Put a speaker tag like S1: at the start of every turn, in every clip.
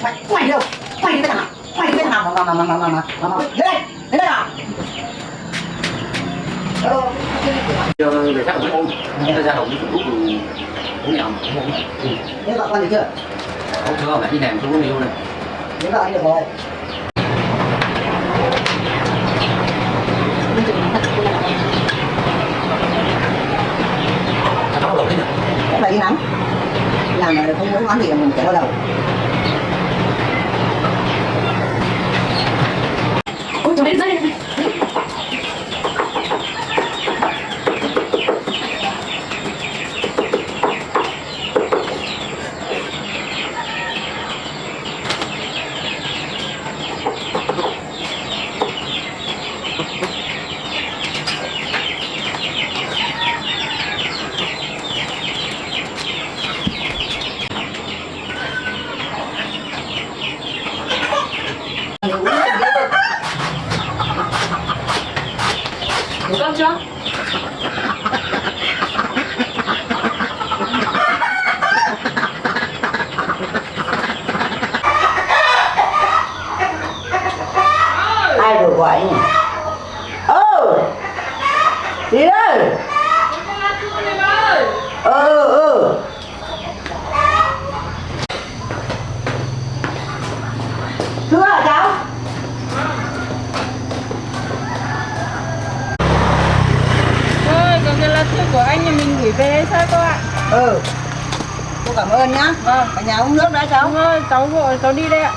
S1: Mày đi đâu? Mày đi cái thằng nào? Mày đi cái thằng nào mà đến đây nào.
S2: Về các đồng chí chúng ta ra đồng chí cũng cũng nhầm không.
S1: Thế vợ con được chưa?
S2: Không chưa, mẹ đi làm tôi có yêu này.
S1: Thế vợ đi được rồi.
S2: Nó đầu thế nào?
S1: Thế là đi nắng. Làm là không muốn món gì mình phải đau đầu.
S3: Ôi trời ơi, dây. Đủ cơm chưa?
S1: Ai vừa gọi nhỉ? Đi đây. Thưa hả cháu?
S3: Còn cái lá thư của anh nhà mình gửi về hay sao cô ạ?
S1: Cô cảm ơn nhá.
S3: Vâng.
S1: Ở nhà uống nước đã cháu.
S3: Đúng rồi, cháu vội cháu đi đây ạ.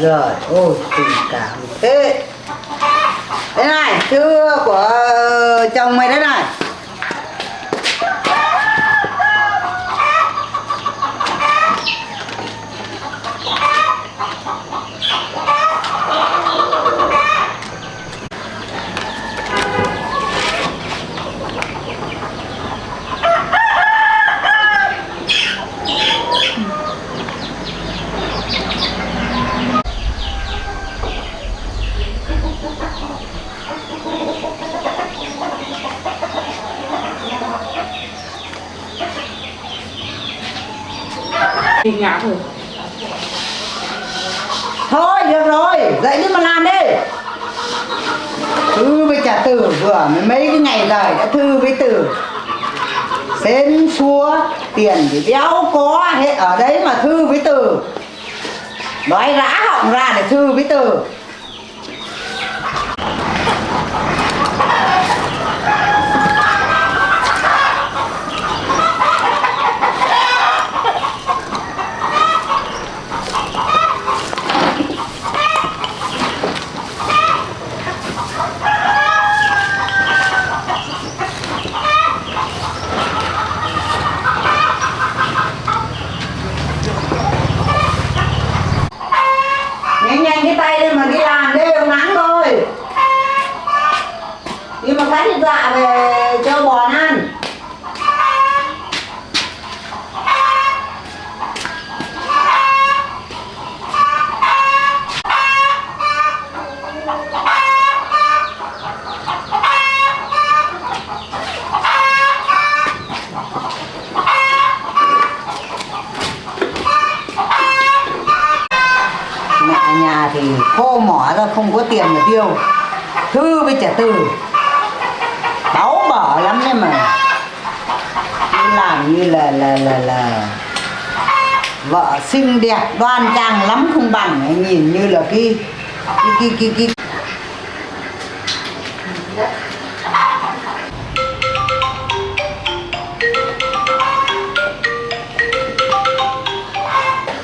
S1: Rồi, ôi tình cảm thế. Đây này, thư của chồng mày đấy này.
S3: Mình ngã rồi.
S1: Thôi được rồi, dậy đi mà làm đi. Thư với trả từ vừa mấy cái ngày đời đã thư với từ. Xến xua, tiền thì đéo có hết ở đấy mà thư với từ. Nói rã họng ra để thư với từ. Nhanh cái tay lên mà đi làm đi, nắng thôi. Đi mà cắt thịt dạ về cho bò ăn. Nhà thì khô mỏ ra không có tiền mà tiêu. Thư với trả từ báu bở lắm đấy mà. Cứ làm như là vợ xinh đẹp đoan trang lắm không bằng. Nhìn như là cái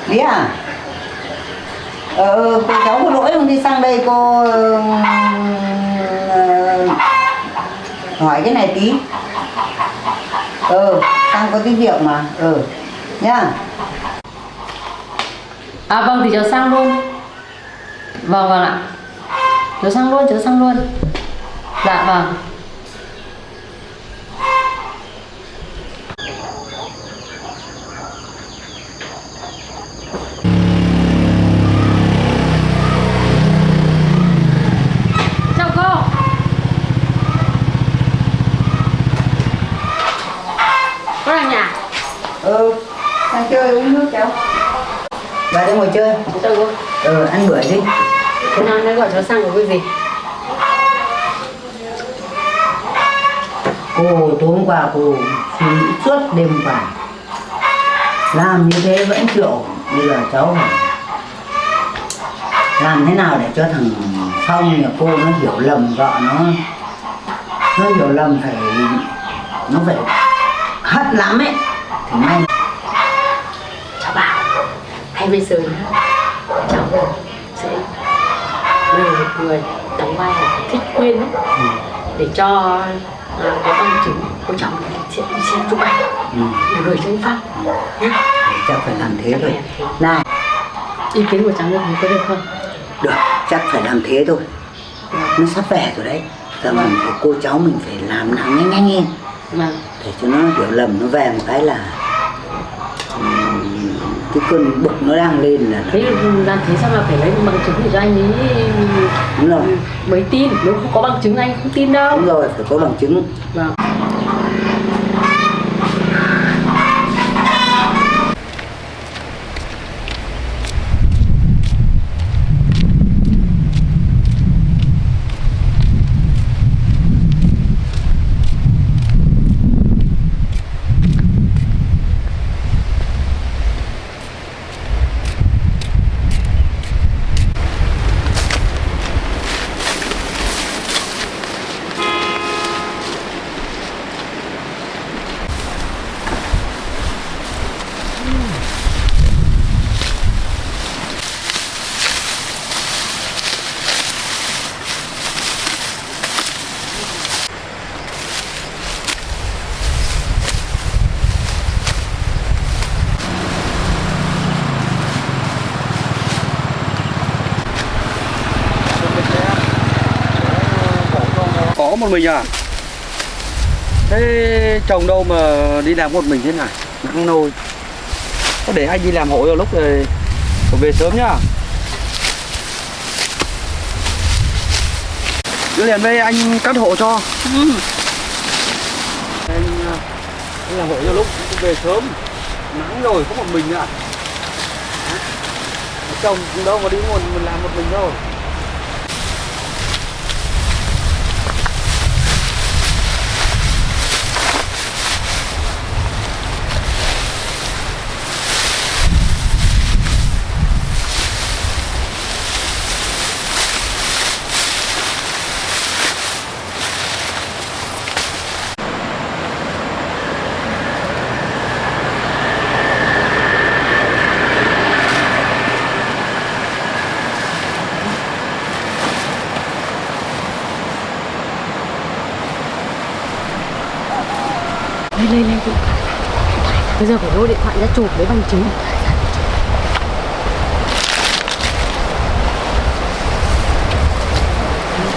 S1: Lý à? Cô cháu có lỗi không, đi sang đây cô hỏi cái này tí. Sang có tí việc mà. Nhá.
S3: À vâng thì cháu sang luôn. Vâng vâng ạ. Cháu sang luôn. Dạ vâng. sang nhà.
S1: Sang chơi uống nước cháu. Vào đây ngồi chơi.
S3: Chơi cô.
S1: Ăn bữa đi.
S3: Thế nào nó gọi cháu sang có cái gì?
S1: Cô tối hôm qua cô suy nghĩ suốt đêm qua. Làm như thế vẫn chưa ổn. Bây giờ cháu phải làm thế nào để cho thằng Phong nhà cô nó hiểu lầm vợ nó hiểu lầm nó phải hận lắm ấy thì may.
S3: Cháu bảo hay bây giờ nhá, cháu sẽ mời một người đóng vai là Thích Quyên ấy, để cho có bằng chứng của cháu sẽ xem chụp ảnh để gửi cho anh Phong nhá.
S1: Chắc phải làm thế thôi. Này,
S3: Ý kiến của cháu như thế có được không?
S1: được, chắc phải làm thế thôi. Nó sắp về rồi đấy. Giờ mình phải cô cháu mình phải làm nào nhanh nhanh lên.
S3: Vâng.
S1: Để cho nó hiểu lầm, nó về một cái là cái cơn bực nó đang lên là
S3: Thế làm thế sao mà phải lấy bằng chứng để cho anh ấy
S1: đúng rồi.
S3: mới tin, nếu không có bằng chứng anh không tin đâu.
S1: Đúng rồi, phải có bằng chứng.
S3: Vâng.
S2: Có một mình à? Thế chồng đâu mà đi làm một mình thế này? Nắng nôi. Có để anh đi làm hộ cho lúc rồi về sớm nhá. Cứ liền đây anh cắt hộ cho. Anh làm hộ cho lúc về sớm. Nắng rồi có một mình à? Chồng đâu mà đi mình làm một mình đâu.
S3: Lên chị. Bây giờ phải lôi điện thoại ra chụp lấy bằng chứng.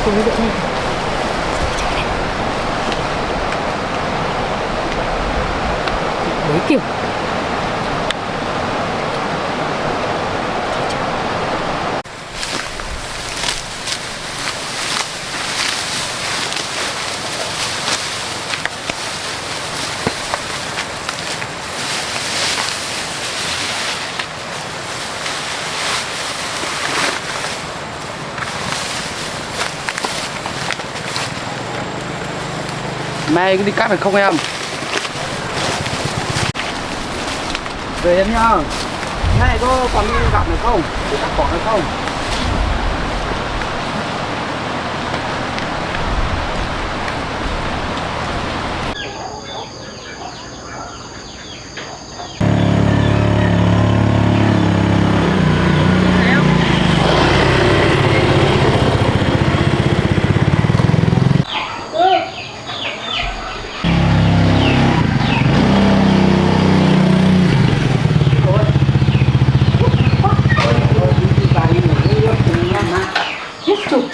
S3: Cô điện lên. Đấy kiểu
S2: Mai đi cắt được không em? Về em nhá. Này có còn đi gặp được không? Đi cắt cỏ được không?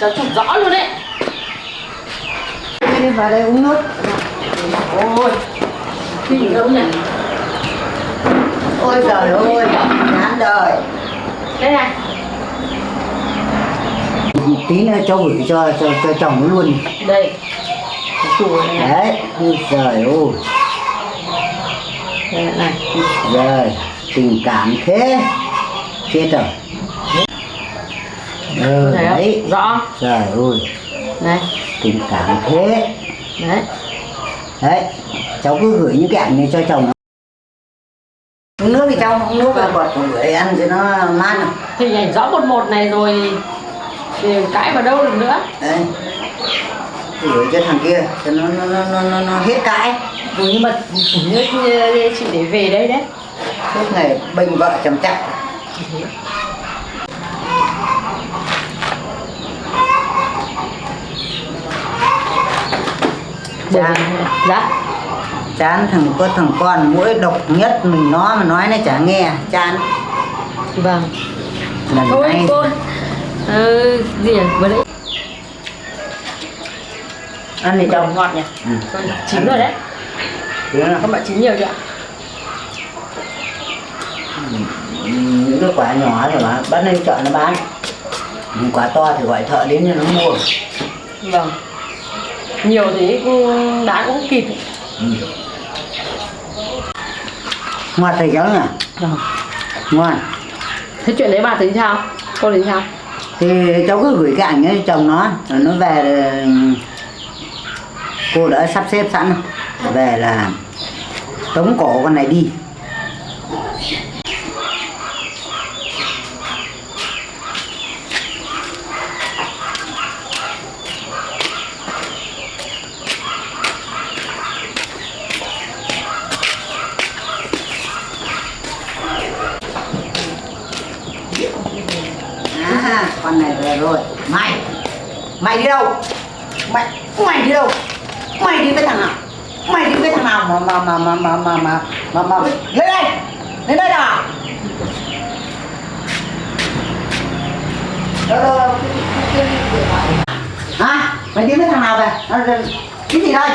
S3: cháu chụp rõ luôn đấy.
S1: Đi vào đây uống nước.
S3: Ôi kinh đâu nhỉ.
S1: Ôi trời ơi, ngán đời.
S3: Đây này.
S1: Tí nữa cháu gửi cho chồng nó luôn.
S3: Đây. Chủ này.
S1: Đấy, ôi trời ơi.
S3: Đây này.
S1: Rồi, tình cảm thế. Chết rồi.
S3: Thấy không?
S1: Đấy.
S3: Rõ.
S1: Trời ơi,
S3: Này.
S1: tình cảm thế.
S3: Đấy.
S1: Đấy, cháu cứ gửi những cái ảnh này cho chồng. Uống nước thì cháu, uống nước là bọt gửi ăn cho nó man.
S3: Hình ảnh rõ một này rồi thì cãi vào đâu được nữa.
S1: Đấy, gửi cho thằng kia cho nó hết cãi.
S3: Nhưng mà nước chị để về đây đấy.
S1: Suốt ngày bênh vợ chồng chắc. Chán.
S3: Dạ.
S1: Chán có thằng con mỗi độc nhất mình nó mà nói nó chả nghe. Chán.
S3: Vâng.
S1: Lần
S3: Thôi
S1: này
S3: cô gì à? Vừa đấy.
S1: ăn thì chồng
S3: Ngọt nhỉ? Chín rồi đấy.
S1: Đúng không?
S3: Các bạn chín nhiều chưa ạ?
S1: Những cái quả nhỏ thì bán lên chợ nó bán. Những quả to thì gọi thợ đến cho nó mua.
S3: Vâng. Nhiều thì bán cũng kịp.
S1: Ngọt thì cháu nhỉ?
S3: Vâng.
S1: Ngon.
S3: Thế chuyện đấy bà thấy sao? Cô thấy sao?
S1: Thì cháu cứ gửi cái ảnh ấy cho chồng nó. Rồi nó về rồi cô đã sắp xếp sẵn. Về là tống cổ con này đi. Con này về rồi. Mày đi đâu? Mày đi đâu? Mày đi với thằng nào? Mày đi với thằng nào mà lên đây. Lên đây nào. Đâu. Hả? Mày đi với thằng nào về? Cái gì đây?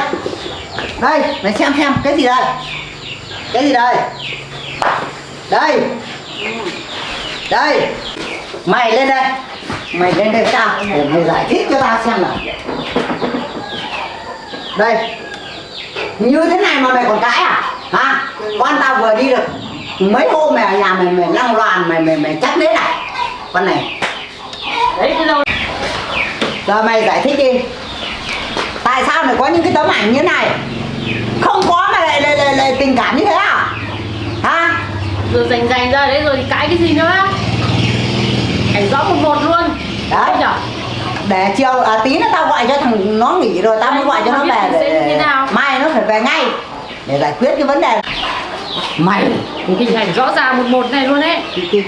S1: Đây, mày xem cái gì đây? Cái gì đây? Đây. Mày lên đây. Mày lên đây tao để mày giải thích cho tao xem nào. Đây. Như thế này mà mày còn cãi à? Hả? Con tao vừa đi được mấy hôm mày ở nhà mày lăng loàn mày chắc đấy này. Con này.
S3: Đấy cái đâu.
S1: Giờ mày giải thích đi. Tại sao lại có những cái tấm ảnh như thế này? Không có mà lại tình cảm như thế à? Hả?
S3: Rồi dành ra đấy rồi thì cãi cái gì nữa? Ảnh rõ một luôn.
S1: Đấy.
S3: Nhở?
S1: Để chiều tí nữa tao gọi cho thằng nó nghỉ rồi tao mới gọi cho nó về
S3: để
S1: mai nó phải về ngay để giải quyết cái vấn đề. Mày
S3: hình ảnh rõ ràng một này luôn đấy.
S1: Cái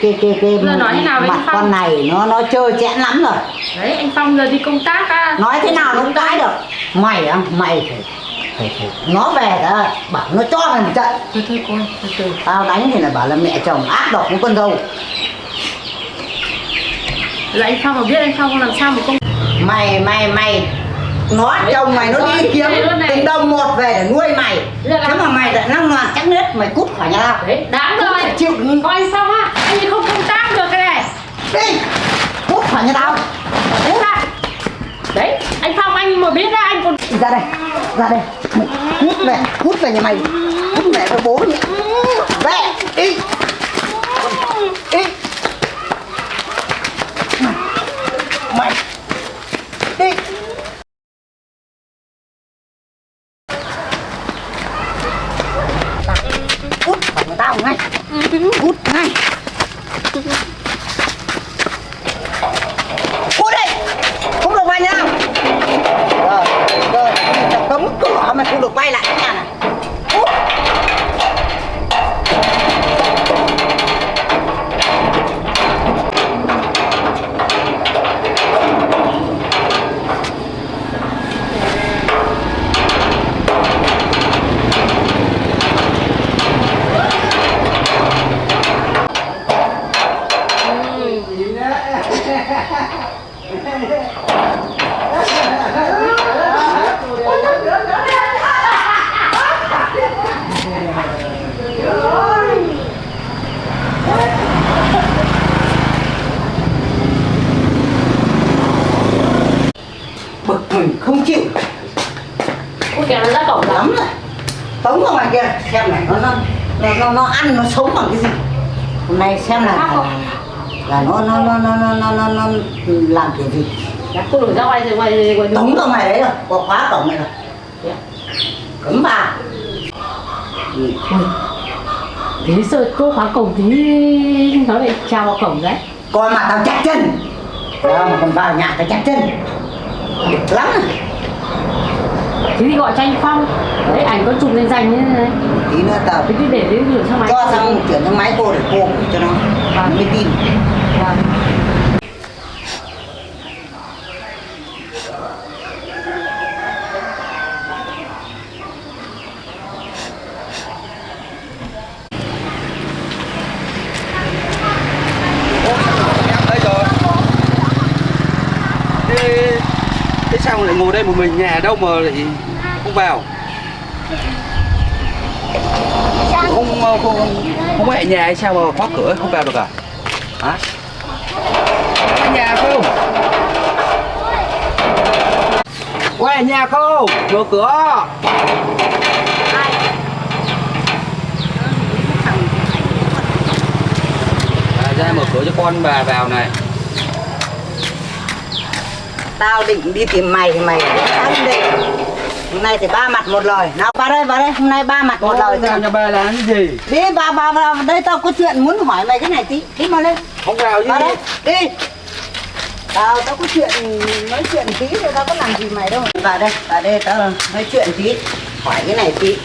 S3: nói thế nào với
S1: mặt
S3: anh Phong?
S1: con này nó trơ chẽn lắm rồi.
S3: Đấy anh Phong giờ đi công tác à.
S1: Nói thế nào nó cũng cãi được. Mày phải nó về đã bảo nó cho mày một trận.
S3: Thôi cô từ.
S1: Tao đánh thì là bảo là mẹ chồng ác độc với con dâu.
S3: Là anh Phong mà biết anh Phong làm sao mà công.
S1: Mày nó
S3: đấy,
S1: chồng mày nó đi kiếm từng đồng một về để nuôi mày. Thế mà mày lại năng loạn chắc nết mày cút khỏi nhà tao.
S3: Đấy đáng rồi.
S1: Chịu.
S3: Có anh Phong á, anh ấy không công tác được cái này.
S1: Đi cút khỏi nhà tao.
S3: Đấy là. Đấy anh Phong anh mà biết ra anh còn.
S1: Ra đây mày cút về nhà mày, cút về cho bố nhỉ. Về đi. Mày đi. Cút khỏi nhà tao ngay. Cút ngay. Cút đi. Không được vào nhà. Rồi, cấm cửa mà không được quay lại cái nhà này. Cút. Bực mình không chịu.
S3: Ôi kìa nó ra cổng lắm.
S1: Lắm rồi. Tống vào ngoài kia xem này nó nó ăn nó sống bằng cái gì. Hôm nay xem là nó làm kiểu gì.
S3: Đã cô đổi ra ngoài
S1: Tống ra ngoài đấy rồi, có khóa cổng này rồi. Cấm vào.
S3: Thế sợ cô khóa cổng thì nó lại trao vào cổng đấy.
S1: Coi mà tao chặt chân. Đó mà còn vào nhà tao chặt chân. Được lắm.
S3: Thế thì gọi cho anh Phong. Đấy ảnh có chụp lên danh như thế này.
S1: Tí nữa tao
S3: Thế thì để gửi sang máy.
S1: cho sang chuyển sang máy cô để cô gửi cho nó mới tin.
S3: Vâng.
S2: Đây rồi. Thế sao lại ngồi đây một mình, nhà đâu mà lại không vào? Không ở nhà hay sao mà khóa cửa không vào được à? Hả? Ở nhà không? Quay ở nhà không? Mở cửa. Ra mở cửa cho con bà vào này.
S1: Tao định đi tìm mày thì mày ăn đi. Hôm nay thì ba mặt một lời. Nào vào đây, hôm nay ba mặt một lời rồi.
S2: Nhà bà làm cái gì?
S1: Đi vào đây tao có chuyện muốn hỏi mày cái này tí. Đi mà lên.
S2: Không vào chứ.
S1: Vào đây, đi. Tao có chuyện nói chuyện tí rồi tao có làm gì mày đâu. Vào đây tao nói chuyện tí. Hỏi cái này tí.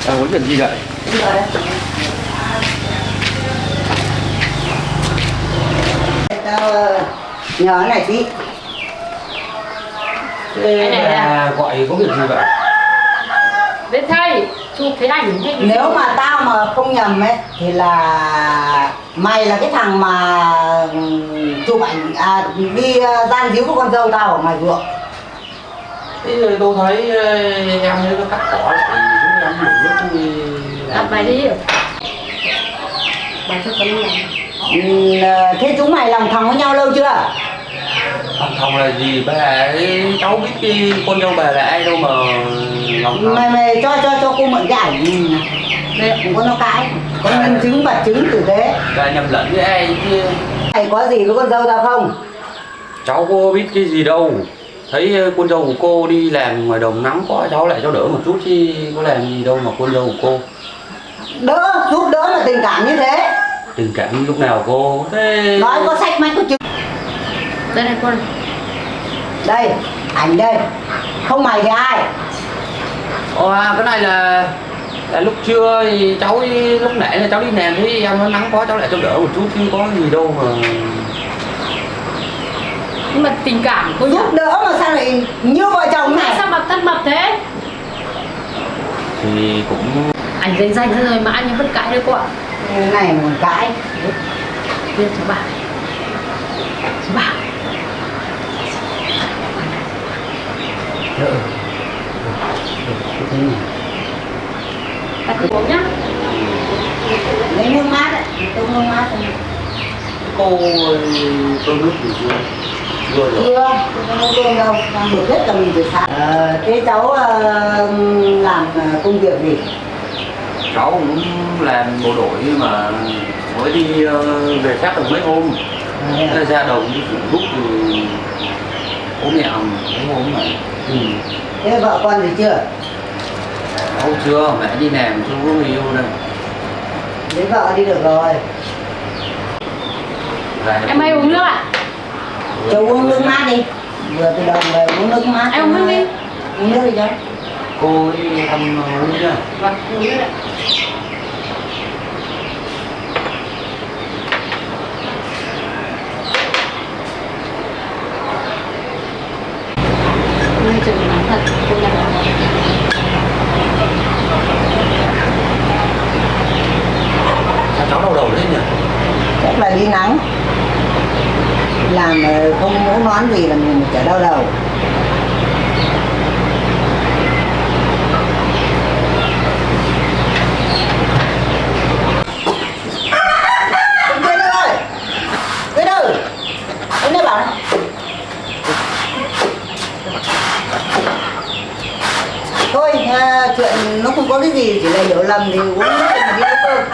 S2: Tao muốn chuyện gì vậy?
S1: Đi vào đây. Tao nhớ này tí.
S2: Thế là gọi có việc gì vậy?
S3: Đến thầy, chụp cái ảnh hay
S1: Nếu mà tao mà không nhầm ấy thì là mày là cái thằng mà chụp ảnh đi gian díu của con dâu tao ở ngoài ruộng.
S2: Thế rồi tôi thấy em ấy có cắt cỏ lại chúng em đủ nước thì
S3: đặt bài đi. Bài cho con làm.
S1: Thế chúng mày làm thằng với nhau lâu chưa?
S2: Thằng Thông là gì bà ấy, cháu biết cái con dâu bà là ai đâu mà lòng thòng.
S1: Mày cho cô mượn cái ảnh nhìn này. Đây không có nó cãi. Có nhân chứng vật chứng tử tế.
S2: Bà nhầm lẫn với ai chứ.
S1: Mày có gì với con dâu tao không?
S2: Cháu có biết cái gì đâu. Thấy con dâu của cô đi làm ngoài đồng nắng quá, cháu lại cho đỡ một chút chứ có làm gì đâu mà con dâu của cô.
S1: Giúp đỡ là tình cảm như thế.
S2: Tình cảm lúc nào cô? Thế...
S1: Nói có sách mách có chứng.
S3: Đây này con.
S1: Đây, ảnh đây. Không mày thì ai?
S2: cái này là lúc trưa thì cháu lúc nãy là cháu đi làm thấy em nó nắng quá, cháu lại cho đỡ một chút chứ có gì đâu mà.
S3: Nhưng mà tình cảm cô
S1: Giúp đỡ mà sao lại như vợ chồng này?
S3: sao mà thân mật thế?
S2: Thì cũng
S3: Ảnh danh ra rồi mà anh ấy vẫn cãi đấy cô ạ.
S1: Cái này mà còn cãi.
S3: Lên cháu bảo. Cháu bảo. Bắt thử uống nhá.
S1: Lấy nước mát đấy, tôi nước mát thôi.
S2: cô tôi nước thì chưa rồi.
S1: Chưa, tôi không cơm đâu, đang được hết cả mình từ sáng. Thế cháu làm công việc gì?
S2: Cháu cũng làm bộ đội nhưng mà mới đi về sát được mấy hôm. Ra đồng đi phụ đúc thì bố mẹ mấy hôm mà.
S1: Thế vợ con gì chưa?
S2: Đâu chưa, mẹ đi làm chưa có người yêu đây.
S1: Lấy vợ đi được rồi.
S3: Em hay uống nước ạ?
S1: Cháu uống nước mát đi. Vừa từ đồng về uống nước mát.
S3: Em uống nước đi.
S1: Uống nước đi cháu.
S2: Cô đi thăm uống nhá.
S3: Vâng, uống nước ạ. Bây giờ nắng thật, công nhận là
S2: Sao cháu đau đầu thế nhỉ?
S1: Chắc là đi nắng. Làm không mũ nón gì là mình chả đau đầu. Quên đâu rồi? Quên đâu? Em đây bảo này. Thôi chuyện nó không có cái gì, chỉ là hiểu lầm thì uống nước mà đi nấu cơm.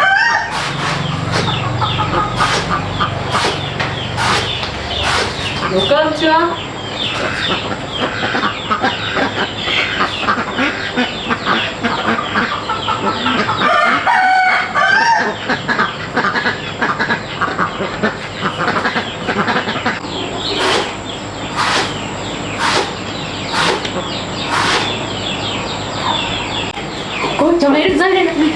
S3: Nấu cơm chưa? Cô cháu lấy được dây đây này.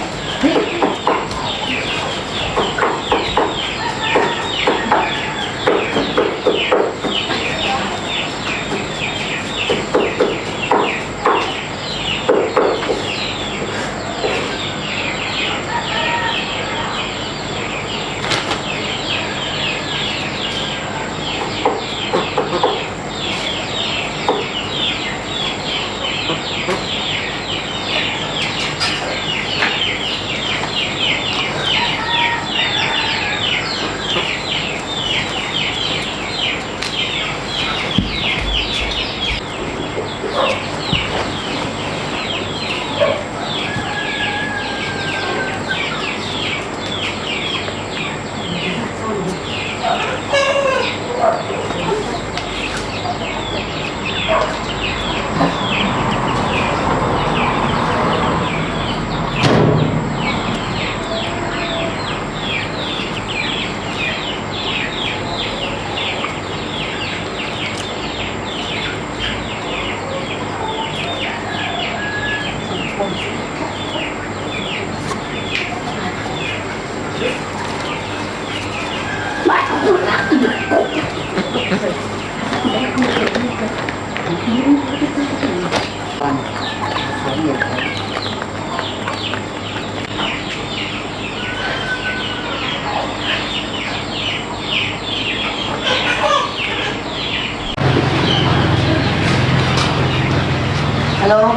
S1: Alo,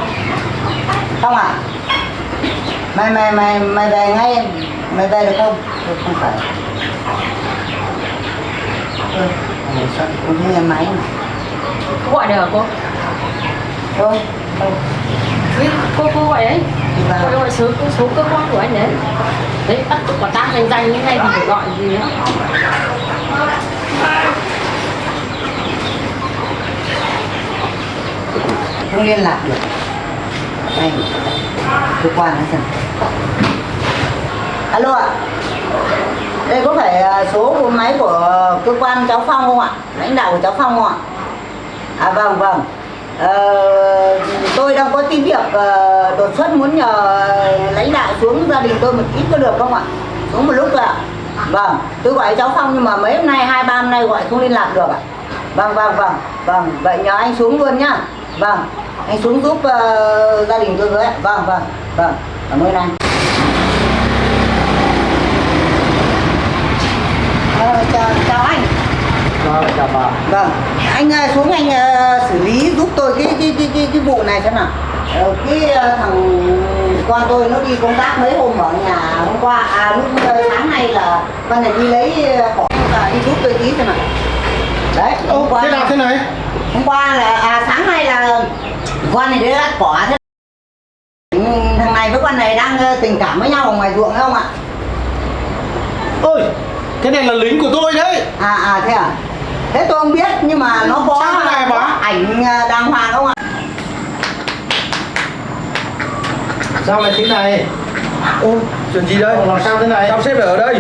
S1: Phong à? Mày về ngay, mày về được không? Tôi không phải. Sao không thấy nghe máy mà?
S3: Cô gọi được hả cô?
S1: Không, không.
S3: Cô gọi đấy. Cô gọi số cơ quan của anh đấy. Đấy, bắt quả tang danh danh như này thì phải gọi gì nữa.
S1: Không liên lạc được. Đây, cơ quan nó dần. Alo ạ. Đây có phải số của máy của cơ quan cháu Phong không ạ? Lãnh đạo của cháu Phong không ạ? À vâng vâng. Tôi đang có tí việc đột xuất muốn nhờ lãnh đạo xuống gia đình tôi một ít có được không ạ? Xuống một lúc thôi ạ. Vâng, tôi gọi cháu Phong nhưng mà mấy hôm nay, 2-3 hôm nay gọi không liên lạc được ạ. Vâng vâng vâng. Vâng, vậy nhờ anh xuống luôn nhá. Vâng, anh xuống giúp gia đình tôi với ạ. Vâng vâng. Vâng, cảm ơn anh. Chào anh.
S2: Chào bà.
S1: Vâng, anh xuống anh xử lý giúp tôi cái vụ này xem nào. Cái thằng con tôi nó đi công tác mấy hôm ở nhà hôm qua, lúc sáng nay là con này đi lấy cỏ và đi giúp tôi tí xem nào. Đấy, hôm qua.
S4: Thế nào thế này?
S1: Hôm qua là sáng nay là con này đi lát cỏ thế. Thằng này với con này đang tình cảm với nhau ở ngoài ruộng không ạ?
S4: Ôi, cái này là lính của tôi đấy.
S1: Thế à? Thế tôi không biết nhưng mà nó có
S4: Sao thế này bà?
S1: ảnh đàng hoàng không ạ?
S4: Sao lại thế này?
S2: Ôi, chuyện gì đây?
S4: Làm sao thế này?
S2: Sao sếp ở đây?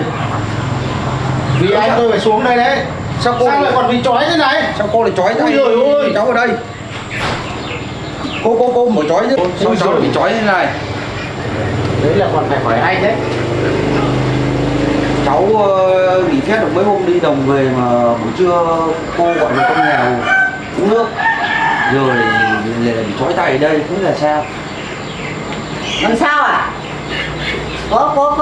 S4: Vì anh tôi phải xuống đây đấy.
S2: Sao cô
S4: Sao lại còn bị trói thế này?
S2: Sao cô lại trói
S4: Ôi
S2: tay
S4: giời ơi.
S2: cháu ở đây? Cô mở trói chứ. Sao
S4: Ôi
S2: cháu
S4: giời.
S2: lại bị trói thế này?
S4: Đấy là còn phải hỏi anh đấy.
S2: Cháu nghỉ phép được mấy hôm đi đồng về mà buổi trưa cô gọi là con mèo uống nước. Giờ lại bị trói tay ở đây, không biết là sao?
S1: Làm sao ạ? Có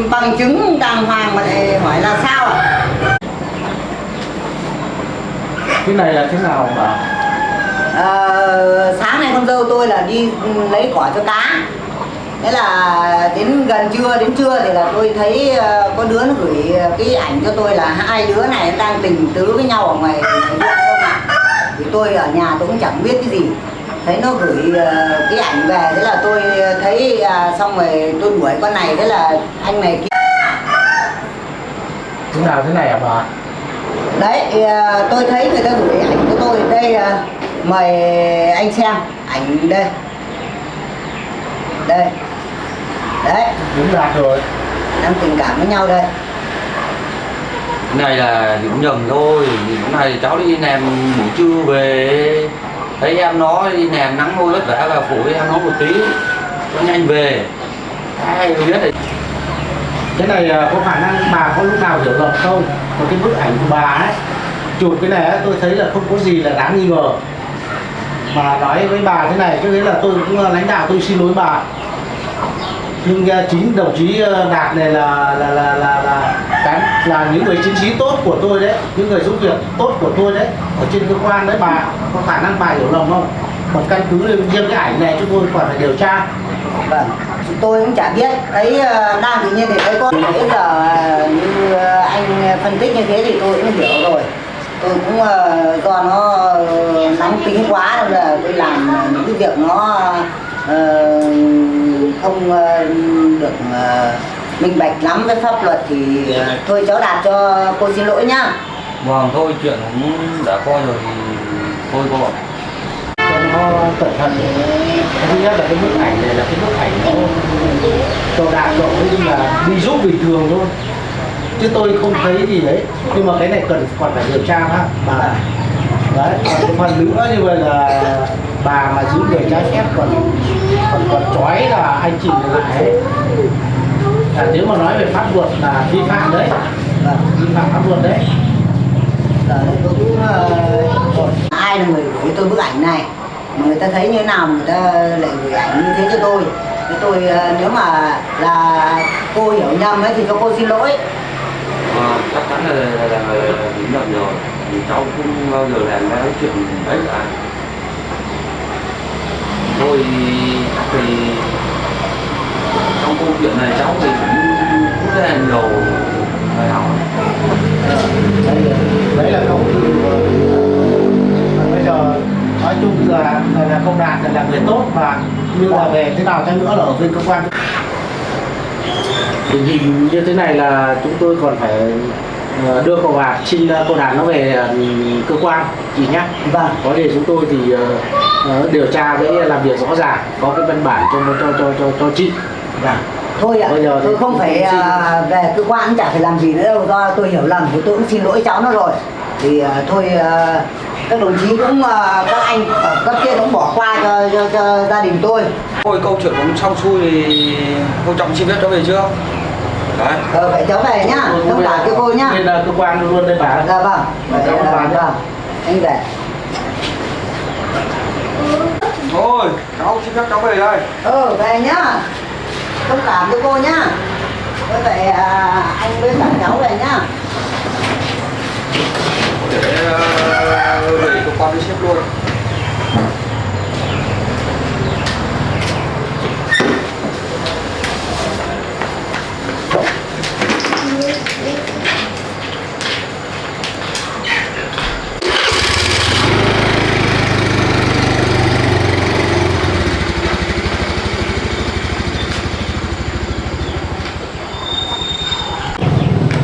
S1: bằng chứng đàng hoàng mà lại hỏi là sao ạ?
S4: Cái này là thế nào bà?
S1: Sáng nay con dâu tôi là đi lấy cỏ cho cá. Thế là đến gần trưa thì là tôi thấy có đứa nó gửi cái ảnh cho tôi là hai đứa này đang tình tứ với nhau ở ngoài ruộng không ạ? Thì tôi ở nhà tôi cũng chẳng biết cái gì. thấy nó gửi cái ảnh về, thế là tôi thấy xong rồi tôi đuổi con này, thế là anh này
S4: Thế nào thế này à bà?
S1: đấy tôi thấy người ta gửi ảnh của tôi đây, mời anh xem ảnh đây, đây đấy,
S4: Đúng là rồi.
S1: đang tình cảm với nhau đây.
S2: Cái này là hiểu nhầm thôi. Cái này cháu đi làm buổi trưa về, thấy em nó đi làm nắng hôi vất vả và phủi em nó một tí cho nhanh về. Ai biết này.
S4: Cái này có khả năng bà có lúc nào hiểu lầm không? Còn cái bức ảnh của bà ấy, chụp cái này ấy, tôi thấy là không có gì là đáng nghi ngờ. Mà nói với bà thế này, cho nên là tôi cũng lãnh đạo tôi xin lỗi bà. Nhưng chính đồng chí Đạt này là những người chiến sĩ tốt của tôi đấy, những người giúp việc tốt của tôi đấy, ở trên cơ quan đấy, bà có khả năng bà hiểu lầm không? Còn căn cứ lên riêng cái ảnh này chúng tôi còn phải điều tra.
S1: Vâng, tôi cũng chả biết, thấy đang tự nhiên thì thấy có bây giờ như anh phân tích như thế thì tôi cũng hiểu rồi. Tôi cũng do nó nóng tính quá nên là tôi làm những cái việc nó không được minh bạch lắm với pháp luật thì thôi cháu Đạt cho cô xin lỗi nhá.
S2: Vâng, thôi chuyện cũng đã coi rồi thì thôi cô ạ.
S4: Cho nó cẩn thận. Thứ nhất là cái bức ảnh này là cái bức ảnh nó đồ đạc rồi, nhưng là đi giúp bình thường thôi, chứ tôi không thấy gì đấy. Nhưng mà cái này còn phải điều tra ha bà. Đấy, còn cái phần nữa như vậy là bà mà giữ người trái phép còn trói là anh chị lại ấy. Là nếu mà nói về pháp luật là vi phạm đấy, vi phạm pháp luật đấy.
S1: Tôi cũng ai là người gửi tôi bức ảnh này, mà người ta thấy như thế nào người ta lại gửi ảnh như thế cho tôi. Thế tôi nếu mà là cô hiểu nhầm ấy thì cho cô xin lỗi.
S2: Chắc chắn là hiểu nhầm rồi. Thì cháu không bao giờ làm cái chuyện đấy cả. Thôi thì trong câu chuyện này cháu thì cũng rút ra nhiều bài học.
S4: Đấy là không. Bây giờ nói chung là không Đạt là người tốt, và như là về thế nào chăng nữa là ở bên cơ quan tình hình như thế này là chúng tôi còn phải đưa cậu Đạt, xin cô Đạt nó về cơ quan chị nhé.
S1: Vâng.
S4: Có để chúng tôi thì điều tra với làm việc rõ ràng, có cái văn bản cho chị.
S1: Vâng. Thôi ạ, tôi không phải về cơ quan chả phải làm gì nữa đâu, do tôi hiểu lầm thì tôi cũng xin lỗi cháu nó rồi. Thì thôi các đồng chí cũng các anh ở cấp trên cũng bỏ qua cho gia đình tôi.
S2: Thôi câu chuyện cũng xong xuôi thì cô Trọng xin phép cháu về chưa? Đấy.
S1: Vậy cháu về nhá, thông cảm cho cô nhá.
S4: Bên cơ quan luôn đây bà.
S1: Dạ vâng.
S4: Cảm ơn bà.
S1: Vâng. Anh về.
S2: Thôi, cháu xin phép cháu về đây.
S1: Về nhá. Thông cảm cho cô nhá. Vậy anh với cả cháu về nhá.
S2: Để về cơ quan với sếp luôn.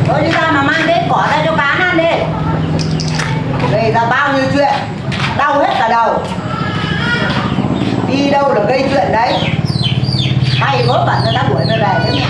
S1: Thôi đi ra mà mang đến cỏ ra cho cá ăn đi. Gây ra bao nhiêu chuyện, đau hết cả đầu. Đi đâu là gây chuyện đấy. May vớ vẩn người ta đuổi mày về, thế mẹ